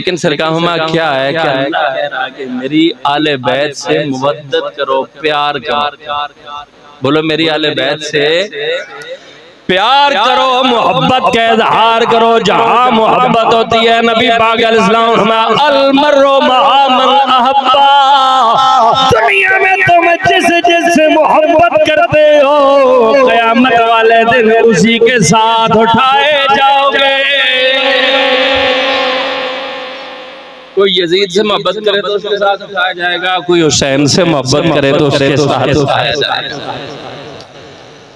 لیکن سرکاہما کیا ہے کہ اللہ کہہ رہا کہ میری آل بیت سے مودت کرو، پیار کرو. بولو میری آل بیت سے پیار کرو، محبت کا اظہار کرو. جہاں محبت ہوتی ہے نبی پاک علیہ السلام ہمیں المر مع من احبا، دنیا میں تم جس سے محبت کرتے ہو قیامت والے دن اسی کے ساتھ اٹھائے جاؤ گے. کوئی یزید سے محبت کرے تو اس کے ساتھ اٹھایا جائے گا، کوئی حسین سے محبت کرے تو اس کے ساتھ اٹھایا جائے گا.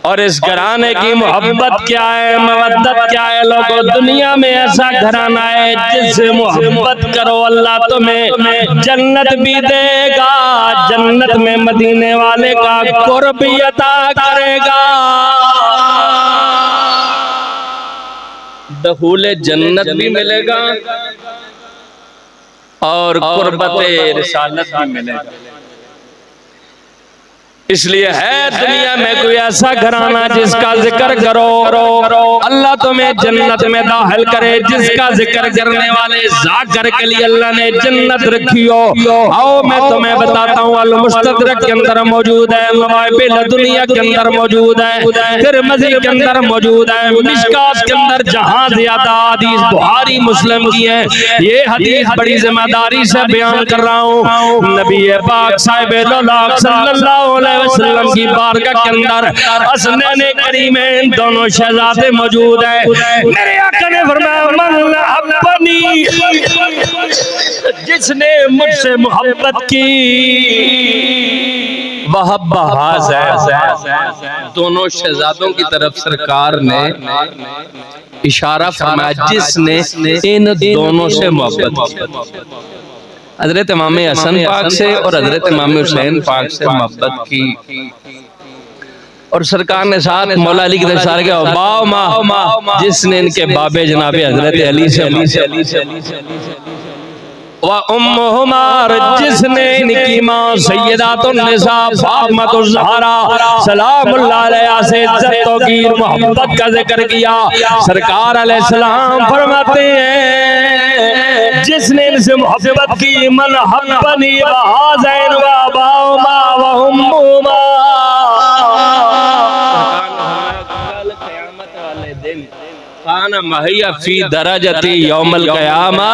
اور اس گھرانے کی محبت کیا ہے، مودت کیا ہے؟ لوگوں دنیا میں ایسا گھرانہ ہے جس سے محبت کرو اللہ تمہیں جنت بھی دے گا، جنت میں مدینے والے کا قرب عطا کرے گا. دخول جنت بھی ملے گا اور قربت رسالت بھی ملے گا. اس لیے ہے دنیا میں کوئی ایسا گھرانہ جس کا ذکر کرو اللہ تمہیں جنت میں داخل کرے، جس کا ذکر کرنے والے ذاکر کے لیے اللہ نے جنت رکھی ہو. آؤ میں تمہیں بتاتا ہوں، المستدرک کے اندر موجود ہے، مواہب لدنیہ کے اندر موجود ہے، ترمذی کے اندر موجود ہے، مشکات کے اندر جہاں زیادہ حدیث بخاری مسلم کی ہے. یہ حدیث بڑی ذمہ داری سے بیان کر رہا ہوں. نبی پاک صاحب دولاخ صلی اللہ علیہ وسلم کی بارگاہ کے اندر حسنین کریمین دونوں شہزادے موجود ہیں. میرے آقا نے فرمایا من احبنی، جس نے مجھ سے محبت کی، وحب ھذا. دونوں شہزادوں کی طرف سرکار نے اشارہ فرمایا جس نے ان دونوں سے محبت کی. حضرت امام حسن پاک سے اور حضرت امام حسین پاک سے محبت کی. اور سرکار نے ساتھ مولا علی کی طرف اشارہ کیا، باؤ ماں، جس نے ان کے باب جناب حضرت علی سے وَأُمُّهُمَا، جس نے ان کی ماں سیدات النساء فاطمہ الزہرا سلام اللہ علیہ سے عزت و گیر محبت کا ذکر کیا. سرکار علیہ السلام فرماتے ہیں جس نے ان سے محبت کی، من حبنی وہذین واباؤما وامہما. قیامت والے دن کانا مہیا فی درجتی یوم القیامہ،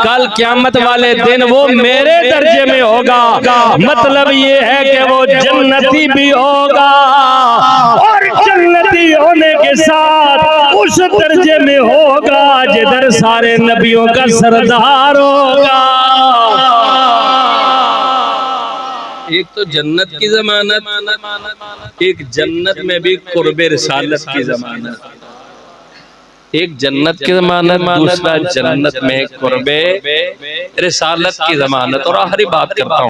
کل قیامت والے دن وہ میرے درجے میں ہوگا. مطلب یہ ہے کہ وہ جنتی بھی ہوگا اور جنتی ہونے کے ساتھ اس درجے میں ہوگا جدھر سارے نبیوں کا سردار ہوگا. ایک تو جنت کی ضمانت، ایک جنت میں بھی قرب رسالت کی ضمانت. ایک جنت کی ضمانت، دوسرا جنت میں قرب رسالت کی ضمانت. اور آخری بات کرتا ہوں،